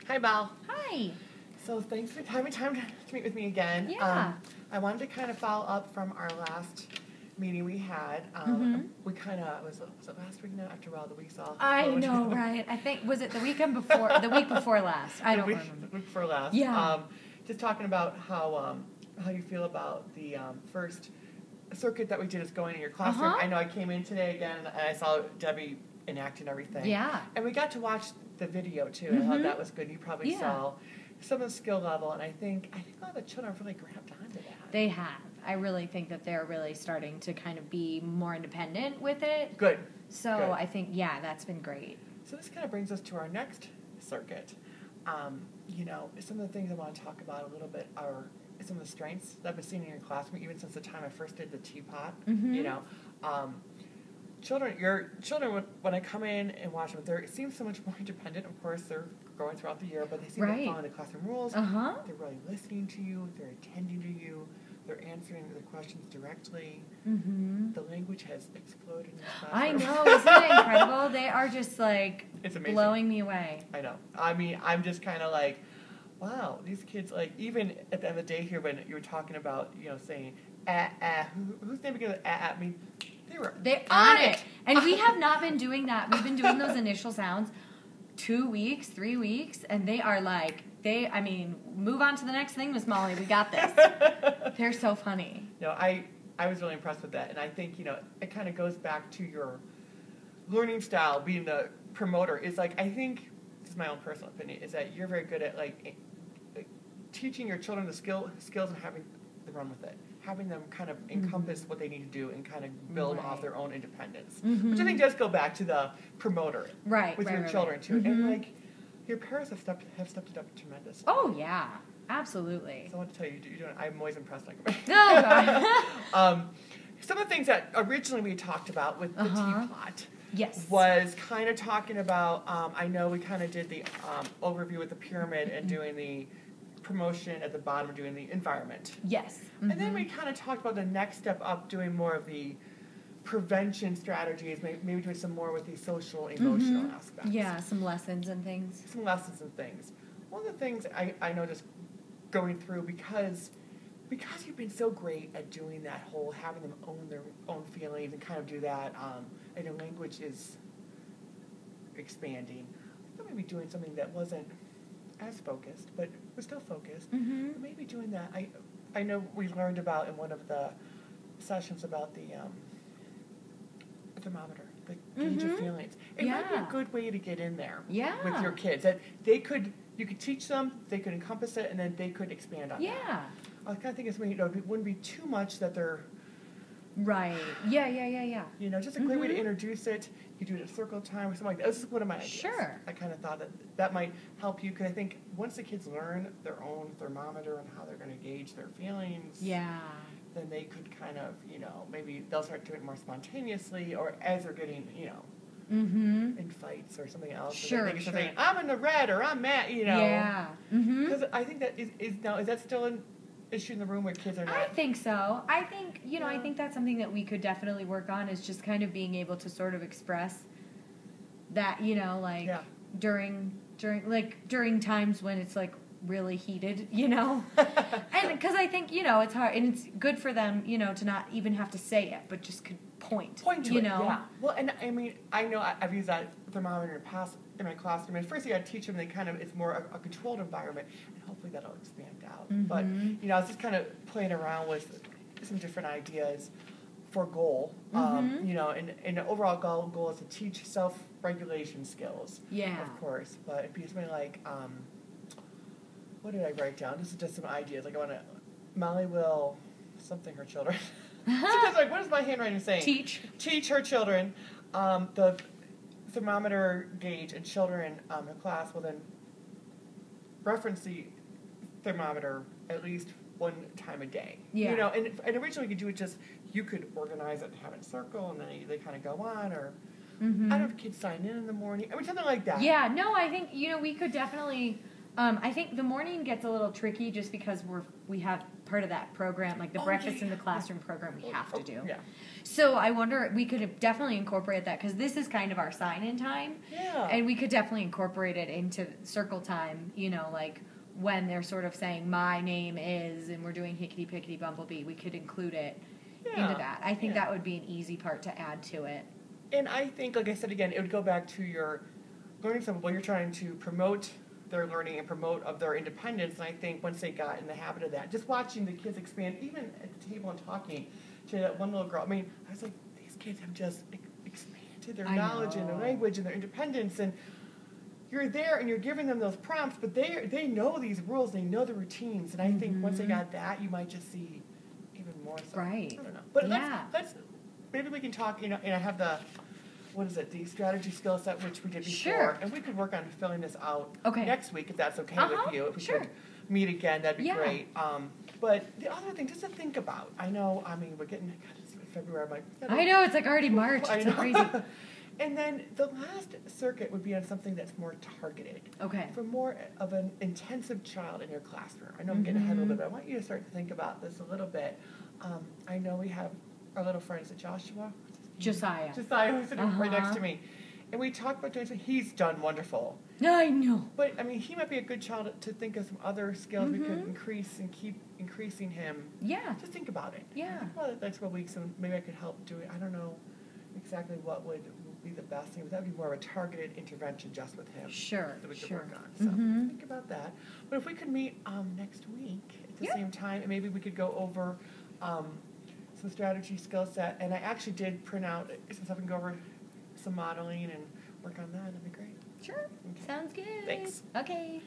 Hi, Belle. Hi. So thanks for having time to meet with me again. Yeah. I wanted to kind of follow up from our last meeting we had. We kind of, was it last week now? After a while, the weeks off. I know, right? I think, was it the weekend before, the week before last? I don't remember. The week before last. Yeah. Just talking about how you feel about the first circuit that we did is going in your classroom. I know I came in today again and I saw Debbie enacting everything. Yeah. And we got to watch the video too. And I thought that was good. You probably saw some of the skill level, and I think a lot of the children have really grabbed onto that. They have. I really think that they're really starting to kind of be more independent with it. Good. So Good. I think, yeah, that's been great. So this kind of brings us to our next circuit. Some of the things I want to talk about a little bit are some of the strengths that I've been seeing in your classroom, even since the time I first did the teapot. Your children, when I come in and watch them, they seem so much more independent. Of course, they're growing throughout the year, but they seem to follow the classroom rules. They're really listening to you. They're attending to you. They're answering the questions directly. The language has exploded in this classroom. I know. Isn't it incredible? They are just, like, it's amazing. Blowing me away. I know. I mean, I'm just kind of like, wow, these kids, like, even at the end of the day here when you were talking about, saying, whose name begins with I mean, they're on it. And we have not been doing that. We've been doing those initial sounds 2 weeks, 3 weeks, and they are like, move on to the next thing, Miss Molly. We got this. They're so funny. No, I was really impressed with that. And I think, it kind of goes back to your learning style, being the promoter. Is like, I think, this is my own personal opinion, is that you're very good at, like teaching your children the skills and having them run with it. Having them kind of encompass what they need to do and kind of build off their own independence. Which I think does go back to the promoter with your children, too. And, like, your parents have stepped it up tremendously. Oh, yeah. Absolutely. So I want to tell you, I'm always impressed. Like, oh, God. Some of the things that originally we talked about with the teapot yes. was kind of talking about, I know we kind of did the overview with the pyramid and doing the promotion at the bottom, doing the environment. Yes. And then we kind of talked about the next step up, doing more of the prevention strategies, maybe doing some more with the social, emotional aspects. Yeah, some lessons and things. One of the things I know just going through, because you've been so great at doing that whole, having them own their own feelings and kind of do that, and your language is expanding. I thought maybe doing something that wasn't as focused, but was still focused. But maybe doing that. I know we learned about in one of the sessions about the thermometer, the gauge of feelings. It might be a good way to get in there with your kids. That you could teach them, they could encompass it, and then they could expand on that. I kind of think it wouldn't be too much that they're... Right. Yeah. Just a great way to introduce it. You do it at circle time or something like that. This is one of my ideas. Sure. I kind of thought that might help you, because I think once the kids learn their own thermometer and how they're going to gauge their feelings, then they could kind of, maybe they'll start doing it more spontaneously, or as they're getting, in fights or something else. Sure. Saying, I'm in the red, or I'm mad, Yeah. Because I think that is that still an issue in the room where kids are not? I think so. I think, I think that's something that we could definitely work on, is just kind of being able to sort of express that, during times when it's like really heated, and because I think, it's hard, and it's good for them, to not even have to say it, but just could point to it, Yeah. Well, and I mean, I know I've used that thermometer in my classroom. And first you got to teach them, they kind of, it's more a controlled environment, and hopefully that'll expand out. But, I was just kind of playing around with some different ideas for goal. And the overall goal is to teach self-regulation skills. Yeah. Of course. But it'd be something like, what did I write down? This is just some ideas. Like, Molly will something her children. Sometimes, like, what is my handwriting saying? Teach her children the thermometer gauge, and children in class will then reference the thermometer at least one time a day. Yeah. And originally you could do it you could organize it and have it in a circle, and then they kind of go on, or I don't know if kids sign in the morning. I mean, something like that. Yeah, no, I think, we could definitely I think the morning gets a little tricky just because we have part of that program, like the breakfast in the classroom program we have to do. Yeah. So I wonder, we could definitely incorporate that because this is kind of our sign-in time. Yeah. And we could definitely incorporate it into circle time, you know, like when they're sort of saying, my name is, and we're doing hickety-pickety bumblebee, we could include it into that. I think that would be an easy part to add to it. And I think, like I said again, it would go back to your learning something. Well, you're trying to promote their learning and promote of their independence. And I think once they got in the habit of that, just watching the kids expand, even at the table and talking to that one little girl, I mean, I was like, these kids have just expanded their knowledge and their language and their independence. And you're there and you're giving them those prompts, but they know these rules, they know the routines. And I think once they got that, you might just see even more so. Right. I don't know. But let's maybe we can talk, you know, and I have the the strategy skill set, which we did before. Sure. And we could work on filling this out next week, if that's okay with you. If we could meet again, that'd be great. But the other thing, just to think about, I know, I mean, we're getting, God, it's February, I'm like, I know, it's like already March. It's so crazy. And then the last circuit would be on something that's more targeted. Okay. For more of an intensive child in your classroom. I know I'm getting ahead a little bit, but I want you to start to think about this a little bit. I know we have our little friend, is it Joshua? Josiah, who's sitting right next to me. And we talked about doing something. He's done wonderful. I know. But, I mean, he might be a good child to think of some other skills we could increase and keep increasing him. Yeah. Just think about it. Yeah. Think about it the next couple weeks, and maybe I could help do it. I don't know exactly what would be the best thing, but that would be more of a targeted intervention just with him. Sure, that we could work on. So think about that. But if we could meet next week at the same time, and maybe we could go over some strategy skill set. And I actually did print out some stuff and go over some modeling and work on that. That'd be great. Sure. Okay. Sounds good. Thanks. Okay.